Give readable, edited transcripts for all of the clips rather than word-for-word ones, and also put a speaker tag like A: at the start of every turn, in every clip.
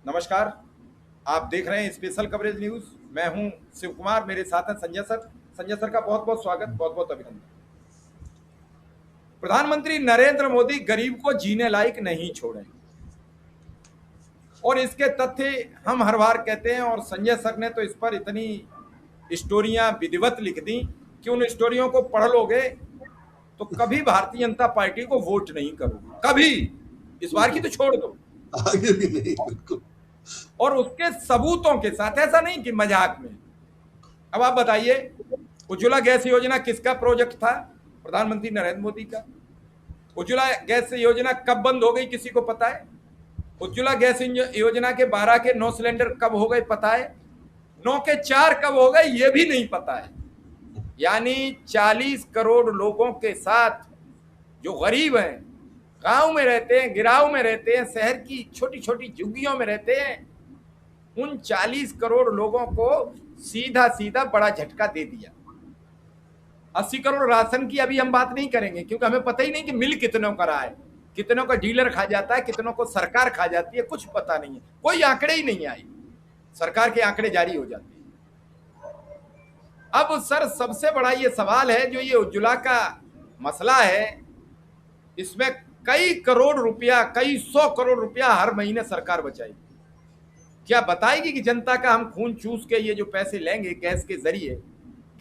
A: नमस्कार। आप देख रहे हैं स्पेशल कवरेज न्यूज। मैं हूं शिव कुमार, मेरे साथ हैं संजय सर। संजय सर का बहुत बहुत स्वागत, बहुत बहुत अभिनंदन। प्रधानमंत्री नरेंद्र मोदी गरीब को जीने लायक नहीं छोड़े, और इसके तथ्य हम हर बार कहते हैं, और संजय सर ने तो इस पर इतनी स्टोरियां विधिवत लिख दी कि उन स्टोरियों को पढ़ लोगे तो कभी भारतीय जनता पार्टी को वोट नहीं करोगे, कभी। इस बार की तो छोड़ दो,
B: आगे भी नहीं, बिल्कुल।
A: और उसके सबूतों के साथ, ऐसा नहीं कि मजाक में। अब आप बताइए, उज्ज्वला गैस योजना किसका प्रोजेक्ट था? प्रधानमंत्री नरेंद्र मोदी का। उज्ज्वला गैस योजना कब बंद हो गई, किसी को पता है? उज्ज्वला गैस योजना के 12 के 9 सिलेंडर कब हो गए, पता है? 9 के 4 कब हो गए, ये भी नहीं पता है। यानी 40 करोड़ लोगों के साथ जो गरीब हैं, गांव में रहते हैं, गिराव में रहते हैं, शहर की छोटी छोटी झुग्गियों में रहते हैं, उन 40 करोड़ लोगों को सीधा सीधा बड़ा झटका दे दिया। 80 करोड़ राशन की अभी हम बात नहीं करेंगे, क्योंकि हमें पता ही नहीं कि मिल कितनों का रहा है, कितनों का डीलर खा जाता है, कितनों को सरकार खा जाती है, कुछ पता नहीं है। कोई आंकड़े ही नहीं आए, सरकार के आंकड़े जारी हो जाते हैं। अब सर, सबसे बड़ा ये सवाल है, जो ये उज्ज्वला का मसला है, इसमें कई करोड़ रुपया, कई 100 करोड़ रुपया हर महीने सरकार बचाएगी। क्या बताएगी कि जनता का हम खून चूस के ये जो पैसे लेंगे गैस के जरिए,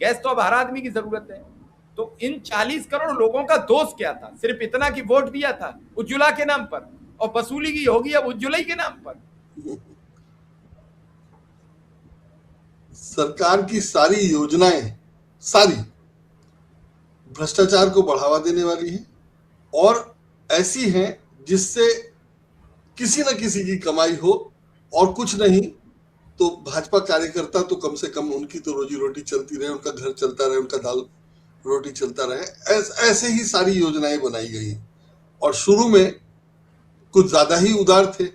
A: गैस तो अब हर आदमी की जरूरत है, तो इन 40 करोड़ लोगों का दोष क्या था? सिर्फ इतना कि वोट दिया था उज्ज्वला के नाम पर, और वसूली की होगी अब उज्ज्वला के नाम पर।
B: सरकार की सारी योजनाएं, सारी भ्रष्टाचार को बढ़ावा देने वाली हैं और ऐसी हैं जिससे किसी न किसी की कमाई हो, और कुछ नहीं तो भाजपा कार्यकर्ता तो कम से कम उनकी तो रोजी रोटी चलती रहे, उनका घर चलता रहे, उनका दाल रोटी चलता रहे। ऐसे ही सारी योजनाएं बनाई गई और शुरू में कुछ ज्यादा ही उदार थे,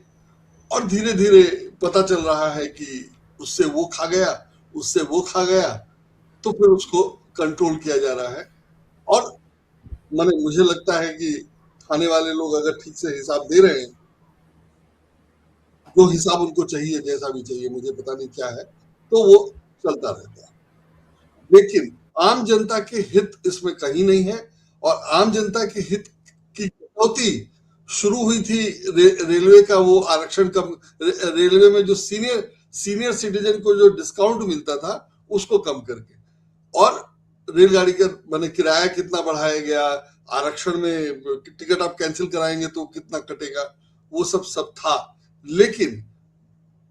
B: और धीरे धीरे पता चल रहा है कि उससे वो खा गया, उससे वो खा गया, तो फिर उसको कंट्रोल किया जा रहा है। और माने मुझे लगता है कि खाने वाले लोग अगर ठीक से हिसाब दे रहे हैं, जो हिसाब उनको चाहिए, जैसा भी चाहिए, मुझे पता नहीं क्या है, तो वो चलता रहता है। लेकिन आम जनता के हित इसमें कहीं नहीं है, और आम जनता के हित की कटौती शुरू हुई थी रेलवे का वो आरक्षण कम, रेलवे में जो सीनियर सिटीजन को जो डिस्काउंट मिलता था उसको कम करके, और रेलगाड़ी का माने किराया कितना बढ़ाया गया, आरक्षण में टिकट आप कैंसिल कराएंगे तो कितना कटेगा, वो सब था। लेकिन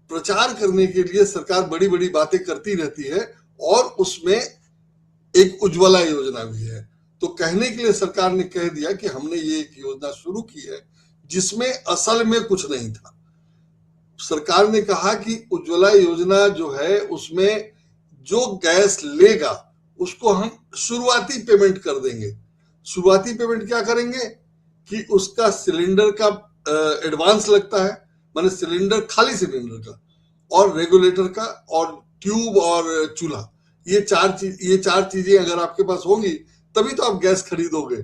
B: प्रचार करने के लिए सरकार बड़ी बड़ी बातें करती रहती है, और उसमें एक उज्ज्वला योजना भी है। तो कहने के लिए सरकार ने कह दिया कि हमने ये एक योजना शुरू की है जिसमें असल में कुछ नहीं था। सरकार ने कहा कि उज्ज्वला योजना जो है उसमें जो गैस लेगा उसको हम शुरुआती पेमेंट कर देंगे। शुरुआती पेमेंट क्या करेंगे कि उसका सिलेंडर का एडवांस लगता है, माने सिलेंडर, खाली सिलेंडर का, और रेगुलेटर का, और ट्यूब और चूल्हा, ये चार चीजें अगर आपके पास होंगी तभी तो आप गैस खरीदोगे।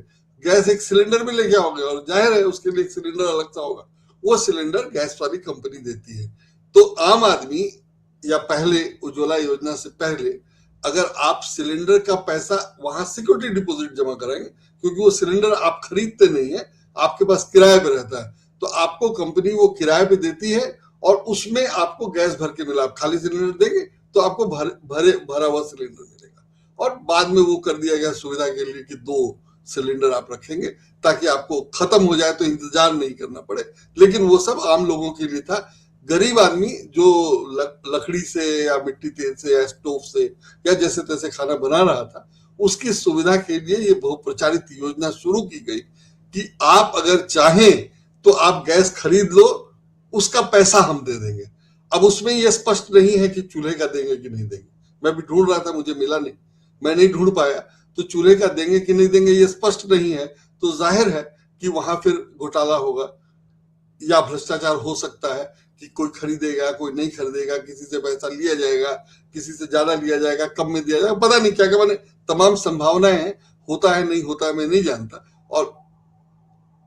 B: गैस एक सिलेंडर में लेके आओगे, और जाहिर है उसके लिए एक सिलेंडर अलग सा होगा, वो सिलेंडर गैस वाली कंपनी देती है। तो आम आदमी, या पहले उज्ज्वला योजना से पहले, अगर आप सिलेंडर का पैसा वहां सिक्योरिटी डिपॉजिट जमा कराएंगे, क्योंकि वो सिलेंडर आप खरीदते नहीं है, आपके पास किराए पे रहता है, तो आपको कंपनी वो किराए पे देती है, और उसमें आपको गैस भर के मिला। आप खाली सिलेंडर देंगे तो आपको भरा हुआ सिलेंडर मिलेगा। और बाद में वो कर दिया गया सुविधा के लिए कि 2 सिलेंडर आप रखेंगे, ताकि आपको खत्म हो जाए तो इंतजार नहीं करना पड़े। लेकिन वो सब आम लोगों के लिए था। गरीब आदमी जो लकड़ी से या मिट्टी तेल से या स्टोव से या जैसे तैसे खाना बना रहा था, उसकी सुविधा के लिए ये बहुप्रचारित योजना शुरू की गई कि आप अगर चाहें तो आप गैस खरीद लो, उसका पैसा हम दे देंगे। अब उसमें यह स्पष्ट नहीं है कि चूल्हे का देंगे कि नहीं देंगे। मैं भी ढूंढ रहा था, मुझे मिला नहीं, मैं नहीं ढूंढ पाया। तो चूल्हे का देंगे कि नहीं देंगे ये स्पष्ट नहीं है, तो जाहिर है कि वहां फिर घोटाला होगा या भ्रष्टाचार हो सकता है कि कोई खरीदेगा, कोई नहीं खरीदेगा, किसी से पैसा लिया जाएगा, किसी से ज्यादा लिया जाएगा, कम में दिया जाएगा, पता नहीं क्या क्या, मैंने तमाम संभावनाएं हैं। होता है नहीं होता है मैं नहीं जानता, और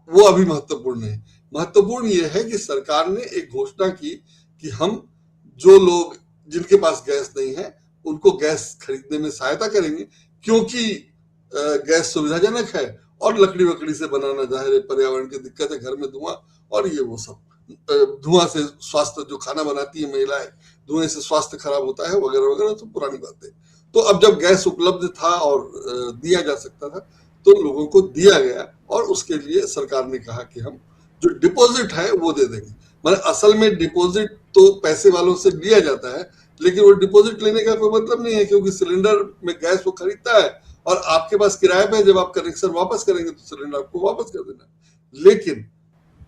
B: वो अभी महत्वपूर्ण है। महत्वपूर्ण यह है कि सरकार ने एक घोषणा की कि हम जो लोग जिनके पास गैस नहीं है उनको गैस खरीदने में सहायता करेंगे, क्योंकि गैस सुविधाजनक है और लकड़ी वकड़ी से बनाना जाहिर है पर्यावरण की दिक्कत है, घर में धुआं और ये वो सब, धुआं से स्वास्थ्य, जो खाना बनाती है महिलाएं, धुएं से स्वास्थ्य खराब होता है वगैरह वगैरह, तो पुरानी बातें। तो अब जब गैस उपलब्ध था और दिया जा सकता था तो लोगों को दिया गया, और उसके लिए सरकार ने कहा कि हम जो डिपॉजिट है वो दे देंगे। मतलब असल में डिपॉजिट तो पैसे वालों से लिया जाता है, लेकिन वो डिपॉजिट लेने का कोई मतलब नहीं है, क्योंकि सिलेंडर में गैस वो खरीदता है और आपके पास किराए पे, जब आप कनेक्शन वापस करेंगे तो सिलेंडर आपको वापस कर देना। लेकिन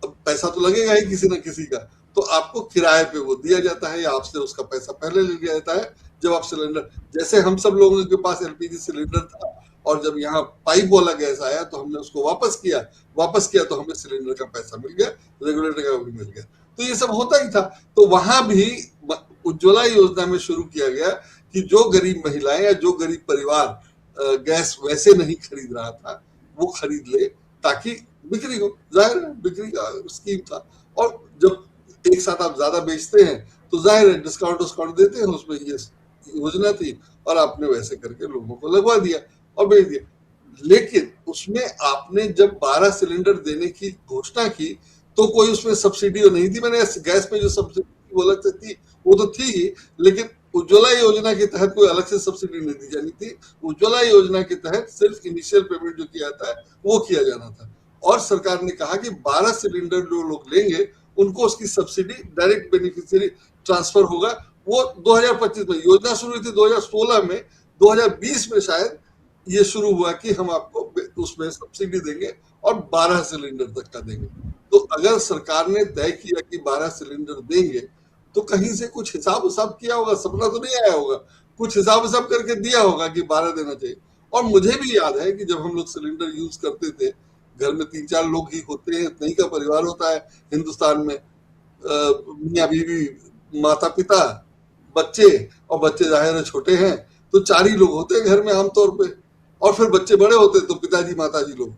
B: अब पैसा तो लगेगा ही किसी न किसी का, तो आपको किराए पे वो दिया जाता है या आपसे उसका पैसा पहले ले लिया जाता है जब आप सिलेंडर, जैसे हम सब लोगों के पास एलपीजी सिलेंडर था और जब यहाँ पाइप वाला गैस आया तो हमने उसको वापस किया तो हमें सिलेंडर का पैसा मिल गया, रेगुलेटर का भी मिल गया। तो ये सब होता ही था। तो वहां भी उज्ज्वला योजना में शुरू किया गया कि जो गरीब महिलाएं या जो गरीब परिवार गैस वैसे नहीं खरीद रहा था वो खरीद ले, ताकि बिक्री हो, जाहिर है बिक्री का स्कीम था। और जब एक साथ आप ज्यादा बेचते हैं तो जाहिर है डिस्काउंट देते हैं, उसमें ये योजना थी और आपने वैसे करके लोगों को लगवा दिया और बेच दिया। लेकिन उसमें आपने जब 12 सिलेंडर देने की घोषणा की तो कोई उसमें सब्सिडी नहीं थी। मैंने गैस में जो सब्सिडी वो अलग से थी वो तो थी ही, लेकिन उज्ज्वला योजना के तहत कोई अलग से सब्सिडी नहीं दी जानी थी। उज्ज्वला योजना के तहत सिर्फ इनिशियल पेमेंट जो किया जाता है वो किया जाना था, और सरकार ने कहा कि 12 सिलेंडर जो लोग लेंगे उनको उसकी सब्सिडी डायरेक्ट बेनिफिशियरी ट्रांसफर होगा। वो 2025 में योजना शुरू हुई थी, 2016 में, 2020 में शायद ये शुरू हुआ कि हम आपको उसमें सब्सिडी देंगे और 12 सिलेंडर तक का देंगे। तो अगर सरकार ने तय किया कि 12 सिलेंडर देंगे तो कहीं से कुछ हिसाब किया होगा, सपना तो नहीं आया होगा, कुछ हिसाब करके दिया होगा कि 12 देना चाहिए। और मुझे भी याद है कि जब हम लोग सिलेंडर यूज करते थे, घर में 3-4 लोग ही होते हैं, इतना ही का परिवार होता है हिंदुस्तान में, मियाँ बीवी, माता पिता, बच्चे, और बच्चे जाहिर है छोटे हैं तो 4 ही लोग होते हैं घर में आमतौर पे, और फिर बच्चे बड़े होते हैं तो पिताजी माताजी लोग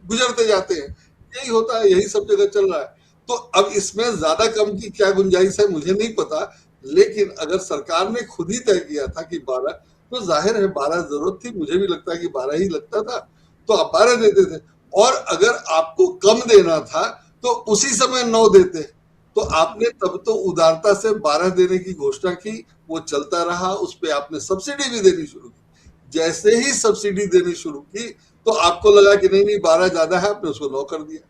B: गुजरते जाते हैं। यही होता है, यही सब जगह चल रहा है। तो अब इसमें ज्यादा कम की क्या गुंजाइश है मुझे नहीं पता, लेकिन अगर सरकार ने खुद ही तय किया था कि 12, तो जाहिर है 12 जरूरत थी, मुझे भी लगता है कि 12 ही लगता था, तो आप 12 देते थे। और अगर आपको कम देना था तो उसी समय 9 देते। तो आपने तब तो उदारता से 12 देने की घोषणा की, वो चलता रहा, उस पर आपने सब्सिडी भी देनी शुरू की। जैसे ही सब्सिडी देनी शुरू की तो आपको लगा कि नहीं 12 ज्यादा है, आपने उसको 9 कर दिया,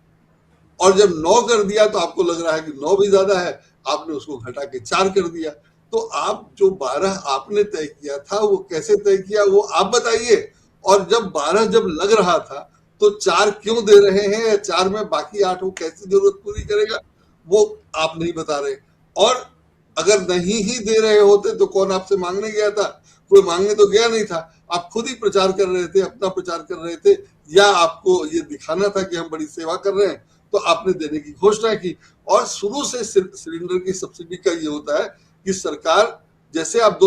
B: और जब 9 कर दिया तो आपको लग रहा है कि 9 भी ज्यादा है, आपने उसको घटा के 4 कर दिया। तो आप जो 12 आपने तय किया था वो कैसे तय किया वो आप बताइए। और जब 12 जब लग रहा था तो 4 क्यों दे रहे हैं, 4 में बाकी 8 वो कैसी जरूरत पूरी करेगा वो आप नहीं बता रहे। और अगर नहीं ही दे रहे होते तो कौन आपसे मांगने गया था? कोई मांगने तो गया नहीं था, आप खुद ही प्रचार कर रहे थे, अपना प्रचार कर रहे थे, या आपको ये दिखाना था कि हम बड़ी सेवा कर रहे हैं, तो आपने देने की घोषणा की। और शुरू से सिलेंडर की सब्सिडी का ये होता है कि सरकार, जैसे आप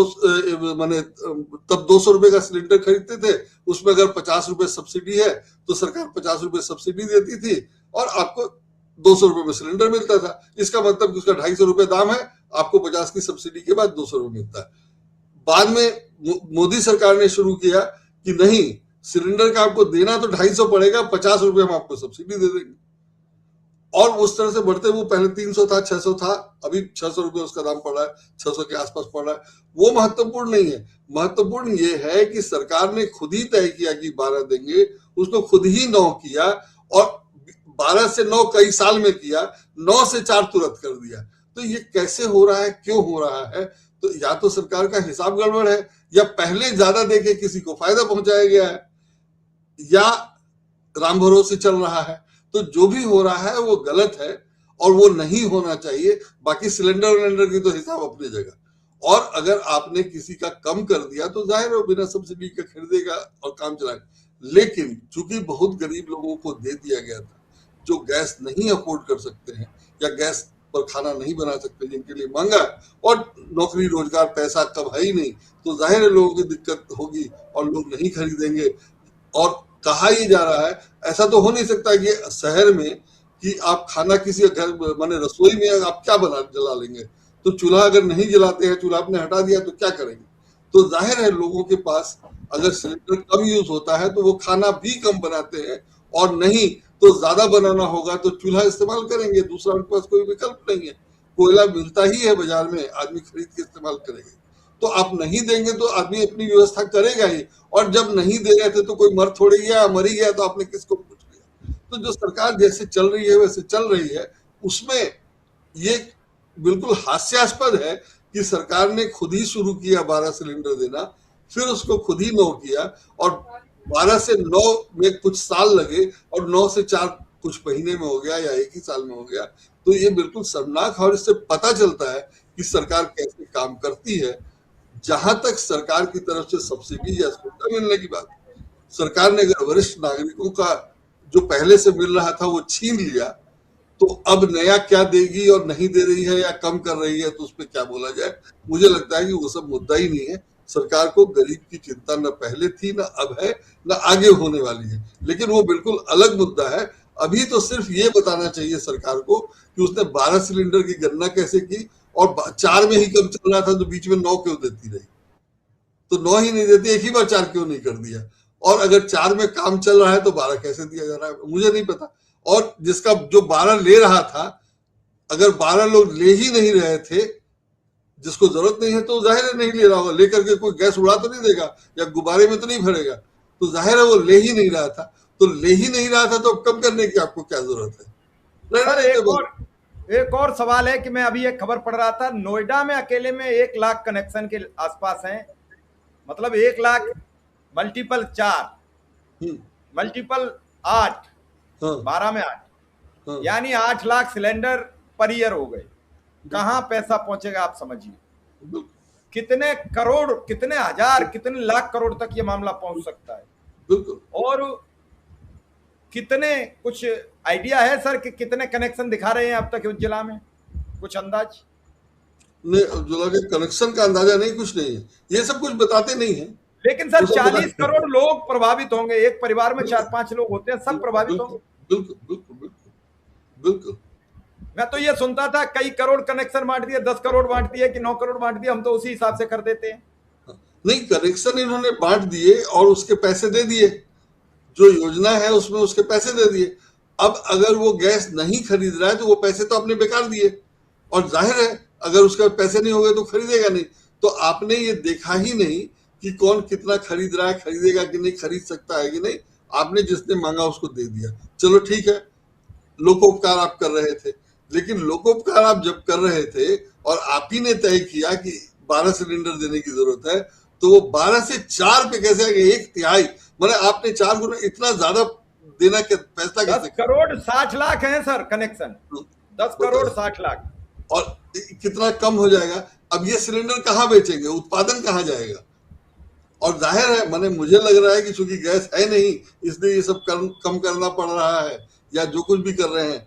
B: माने तब 200 रुपए का सिलेंडर खरीदते थे, उसमें अगर 50 रुपए सब्सिडी है तो सरकार 50 रुपए सब्सिडी देती थी और आपको 200 रुपए में सिलेंडर मिलता था। इसका मतलब कि उसका 250 रुपए दाम है, आपको 50 की सब्सिडी के बाद 200 रुपए मिलता है। बाद में मोदी सरकार ने शुरू किया कि नहीं, सिलेंडर का आपको देना तो 250 पड़ेगा, 50 रुपए हम आपको सब्सिडी दे देंगे। और उस तरह से बढ़ते हुए पहले 300 था, 600 था, अभी 600 रुपए उसका दाम पड़ रहा है, 600 के आसपास पड़ रहा है। वो महत्वपूर्ण नहीं है, महत्वपूर्ण ये है कि सरकार ने खुद ही तय किया कि 12 देंगे, उसको खुद ही 9 किया, और 12 से 9 कई साल में किया, 9 से 4 तुरंत कर दिया। तो ये कैसे हो रहा है, क्यों हो रहा है? तो या तो सरकार का हिसाब गड़बड़ है, या पहले ज्यादा देके किसी को फायदा पहुंचाया गया है, या राम भरोसे चल रहा है। तो जो भी हो रहा है वो गलत है और वो नहीं होना चाहिए। बाकी सिलेंडर की तो हिसाब अपनी जगह। और अगर आपने किसी का कम कर दिया तो जाहिर है बिना सब्सिडी का खरीदेगा और काम चलाएगा। लेकिन चूंकि बहुत गरीब लोगों को दे दिया गया था, जो गैस नहीं अफोर्ड कर सकते हैं या गैस पर खाना नहीं बना सकते, जिनके लिए महंगा है, और नौकरी रोजगार पैसा कब है ही नहीं, तो जाहिर है लोगों की दिक्कत होगी और लोग नहीं खरीदेंगे। और कहा ही जा रहा है, ऐसा तो हो नहीं सकता कि शहर में कि आप खाना किसी घर माने रसोई में आप क्या बना जला लेंगे, तो चूल्हा अगर नहीं जलाते हैं, चूल्हा आपने हटा दिया तो क्या करेंगे। तो जाहिर है लोगों के पास अगर सिलेंडर कम यूज होता है तो वो खाना भी कम बनाते हैं, और नहीं तो ज्यादा बनाना होगा तो चूल्हा इस्तेमाल करेंगे, दूसरा उनके पास कोई विकल्प नहीं है। कोयला मिलता ही है बाजार में, आदमी खरीद के इस्तेमाल करेंगे। तो आप नहीं देंगे तो आदमी अपनी व्यवस्था करेगा ही, और जब नहीं दे रहे थे तो कोई मर थोड़ी गया, मर ही गया तो आपने किसको पूछ लिया। तो जो सरकार जैसे चल रही है वैसे चल रही है, उसमें ये बिल्कुल हास्यास्पद है कि सरकार ने खुद ही शुरू किया 12 सिलेंडर देना, फिर उसको खुद ही 9 किया, और 12 से 9 में कुछ साल लगे, और 9 से 4 कुछ महीने में हो गया या एक ही साल में हो गया। तो ये बिल्कुल शर्मनाक है, और इससे पता चलता है कि सरकार कैसे काम करती है। जहां तक सरकार की तरफ से सब्सिडी या सुविधा मिलने की बात, सरकार ने अगर वरिष्ठ नागरिकों का जो पहले से मिल रहा था वो छीन लिया, तो अब नया क्या देगी और नहीं दे रही है या कम कर रही है तो उस पर क्या बोला जाए। मुझे लगता है कि वो सब मुद्दा ही नहीं है। सरकार को गरीब की चिंता न पहले थी, न अब है, न आगे होने वाली है, लेकिन वो बिल्कुल अलग मुद्दा है। अभी तो सिर्फ ये बताना चाहिए सरकार को कि उसने 12 सिलेंडर की गणना कैसे की, और 4 में ही कम चल रहा था तो बीच में 9 क्यों देती रही। तो 9 ही नहीं देती, एक ही बार 4 क्यों नहीं कर दिया। और अगर 4 में काम चल रहा है तो 12 कैसे दिया जा रहा है, मुझे नहीं पता। और जिसका जो 12 ले रहा था, अगर 12 लोग ले ही नहीं रहे थे, जिसको जरूरत नहीं है, तो जाहिर है नहीं ले रहा होगा। लेकर के कोई गैस उड़ा तो नहीं देगा या गुब्बारे में तो नहीं भरेगा, तो जाहिर है वो ले ही नहीं रहा था। तो ले ही नहीं रहा था तो अब कम करने की आपको क्या जरूरत है।
A: सर एक और सवाल है कि मैं अभी एक खबर पढ़ रहा था, नोएडा में अकेले में 1 लाख कनेक्शन के आसपास हैं, मतलब 1 लाख मल्टीपल 4 मल्टीपल 8, 12 में 8, यानी 8 लाख सिलेंडर पर ईयर हो गए। कहां पैसा पहुंचेगा आप समझिए। कितने करोड़, कितने हजार, कितने लाख करोड़ तक ये मामला पहुंच सकता है। और कितने, कुछ आइडिया है सर कि कितने कनेक्शन दिखा रहे हैं अब तक उस जिला में, कुछ अंदाज?
B: नहीं, जिला के कनेक्शन का अंदाजा नहीं, कुछ नहीं है, ये सब कुछ बताते नहीं है।
A: लेकिन सर 40 करोड़ लोग प्रभावित होंगे, एक परिवार में 4-5 लोग होते हैं, सब प्रभावित होंगे।
B: बिल्कुल बिल्कुल बिल्कुल बिल्कुल।
A: मैं तो ये सुनता था कई करोड़ कनेक्शन बांट दिए, 10 करोड़ बांट दिए कि 9 करोड़ बांट दिए, हम तो उसी हिसाब से कर देते हैं।
B: नहीं, कनेक्शन इन्होंने बांट दिए और उसके पैसे दे दिए, जो योजना है उसमें उसके पैसे दे दिए। अब अगर वो गैस नहीं खरीद रहा है तो वो पैसे तो आपने बेकार दिए, और जाहिर है अगर उसके पैसे नहीं हो गए तो खरीदेगा नहीं। तो आपने ये देखा ही नहीं कि कौन कितना खरीद रहा है, खरीदेगा कि नहीं, खरीद सकता है कि नहीं। आपने जिसने मांगा उसको दे दिया, चलो ठीक है, लोकोपकार आप कर रहे थे। लेकिन लोकोपकार आप जब कर रहे थे और आप ही ने तय किया कि 12 सिलेंडर देने की जरूरत है, तो वो 12 से 4 पे कैसे आ गए, 1/3, मतलब आपने 4 गुना इतना ज्यादा देना के फैसला कैसे?
A: 10 करोड़ 60 लाख है सर कनेक्शन, 10 करोड़ 60 लाख,
B: और कितना कम हो जाएगा। अब ये सिलेंडर कहाँ बेचेंगे, उत्पादन कहाँ जाएगा। और जाहिर है, मैंने मुझे लग रहा है कि चूंकि गैस है नहीं इसलिए ये सब कम करना पड़ रहा है, या जो कुछ भी कर रहे हैं,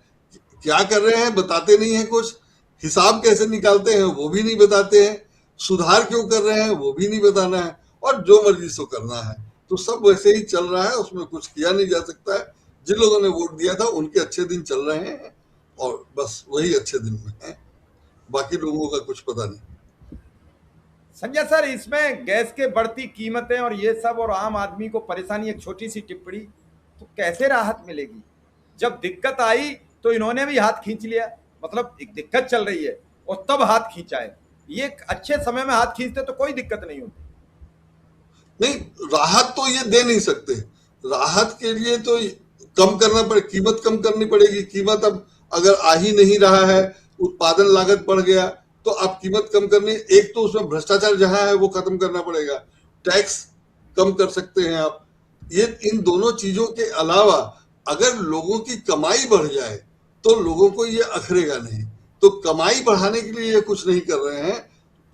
B: क्या कर रहे हैं बताते नहीं है कुछ, हिसाब कैसे निकालते हैं वो भी नहीं बताते हैं, सुधार क्यों कर रहे हैं वो भी नहीं बताना है, और जो मर्जी सो करना है। तो सब वैसे ही चल रहा है, उसमें कुछ किया नहीं जा सकता है। जिन लोगों ने वोट दिया था उनके अच्छे दिन चल रहे हैं, और बस वही अच्छे दिन में है, बाकी लोगों का कुछ पता नहीं।
A: संजय सर, इसमें गैस के बढ़ती कीमतें और ये सब और आम आदमी को परेशानी, एक छोटी सी टिप्पणी, तो कैसे राहत मिलेगी? जब दिक्कत आई तो इन्होंने भी हाथ खींच लिया, मतलब एक दिक्कत चल रही है और तब हाथ खींचा है। ये अच्छे समय में हाथ खींचते तो कोई दिक्कत नहीं होती।
B: नहीं, राहत तो ये दे नहीं सकते। राहत के लिए तो कम करना पड़े, कीमत कम करनी पड़ेगी। कीमत अब अगर आ ही नहीं रहा है, उत्पादन लागत बढ़ गया, तो आप कीमत कम करनी, एक तो उसमें भ्रष्टाचार जहां है वो खत्म करना पड़ेगा, टैक्स कम कर सकते हैं आप। ये इन दोनों चीजों के अलावा अगर लोगों की कमाई बढ़ जाए तो लोगों को ये अखरेगा नहीं। तो कमाई बढ़ाने के लिए ये कुछ नहीं कर रहे हैं।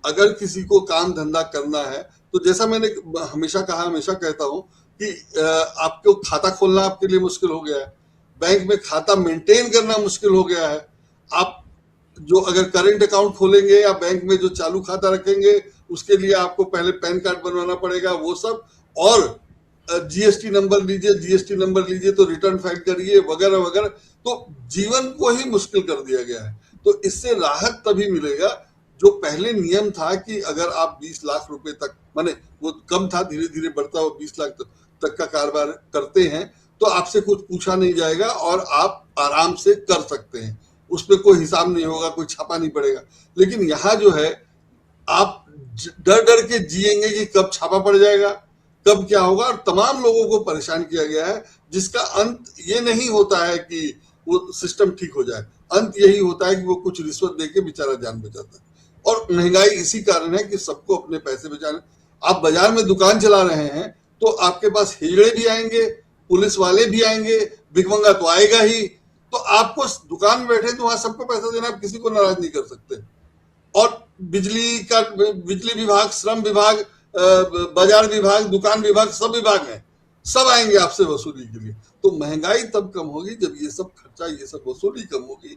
B: अगर किसी को काम धंधा करना है तो जैसा मैंने हमेशा कहा, हमेशा कहता हूं कि आपको खाता खोलना आपके लिए मुश्किल हो गया है, बैंक में खाता मेंटेन करना मुश्किल हो गया है। आप जो अगर करेंट अकाउंट खोलेंगे या बैंक में जो चालू खाता रखेंगे उसके लिए आपको पहले पैन कार्ड बनवाना पड़ेगा, वो सब। और जीएसटी नंबर लीजिए, जीएसटी नंबर लीजिए तो रिटर्न फाइल करिए, वगैरह वगैरह। तो जीवन को ही मुश्किल कर दिया गया है। तो इससे राहत तभी मिलेगा, जो पहले नियम था कि अगर आप 20 लाख रुपए तक, माने वो कम था, धीरे धीरे बढ़ता हुआ 20 लाख तक का कारोबार करते हैं, तो आपसे कुछ पूछा नहीं जाएगा और आप आराम से कर सकते हैं, उसमें कोई हिसाब नहीं होगा, कोई छापा नहीं पड़ेगा। लेकिन यहाँ जो है, आप डर डर के जिएंगे कि कब छापा पड़ जाएगा, कब क्या होगा, और तमाम लोगों को परेशान किया गया है, जिसका अंत ये नहीं होता है कि वो सिस्टम ठीक हो जाए। अंत यही होता है कि वो कुछ रिश्वत देके बेचारा जान बचाता है। और महंगाई इसी कारण है कि सबको अपने पैसे बचाने। आप बाजार में दुकान चला रहे हैं तो आपके पास हिजड़े भी आएंगे, पुलिस वाले भी आएंगे, भिखमंगा तो आएगा ही। तो आपको दुकान में बैठे तो वहां सबको पैसा देना, आप किसी को नाराज नहीं कर सकते। और बिजली विभाग, श्रम विभाग, बाजार विभाग, दुकान विभाग, सब विभाग हैं, सब आएंगे आपसे वसूली के लिए। तो महंगाई तब कम होगी जब ये सब खर्चा, ये सब वसूली कम होगी,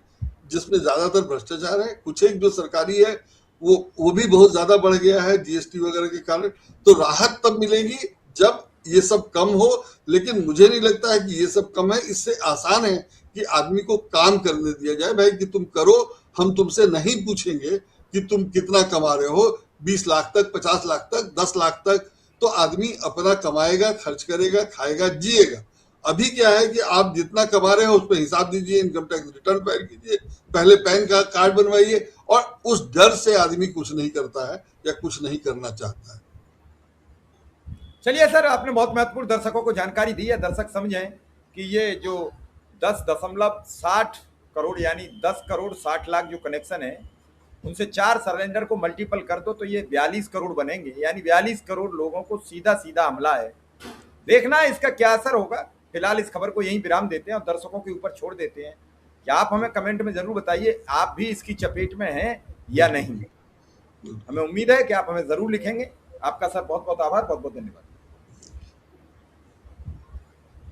B: जिसमें ज्यादातर भ्रष्टाचार है। कुछ एक जो सरकारी है वो भी बहुत ज्यादा बढ़ गया है जीएसटी वगैरह के कारण। तो राहत तब मिलेगी जब ये सब कम हो। लेकिन मुझे नहीं लगता है कि ये सब कम है। इससे आसान है कि आदमी को काम करने दिया जाए, भाई कि तुम करो, हम तुमसे नहीं पूछेंगे कि तुम कितना कमा रहे हो, 20 लाख तक, 50 लाख तक, 10 लाख तक। तो आदमी अपना कमाएगा, खर्च करेगा, खाएगा, जिएगा। अभी क्या है कि आप जितना कमा रहे हो उस पर हिसाब दीजिए, इनकम टैक्स रिटर्न फाइल कीजिए, पहले पैन का कार्ड बनवाइए, और उस डर से आदमी कुछ नहीं करता है या कुछ नहीं करना चाहता है।
A: चलिए सर, आपने बहुत महत्वपूर्ण दर्शकों को जानकारी दी है। दर्शक समझें कि ये जो 10.60 करोड़ यानी 10 करोड़ 60 लाख जो कनेक्शन है, उनसे 4 सिलेंडर को मल्टीपल कर दो तो ये 42 करोड़ बनेंगे। यानी 42 करोड़ लोगों को सीधा सीधा हमला है। देखना है इसका क्या असर होगा। फिलहाल इस खबर को यहीं विराम देते हैं और दर्शकों के ऊपर छोड़ देते हैं कि आप हमें कमेंट में जरूर बताइए, आप भी इसकी चपेट में हैं या नहीं। हमें उम्मीद है कि आप हमें जरूर लिखेंगे। आपका सर बहुत बहुत आभार, बहुत बहुत धन्यवाद।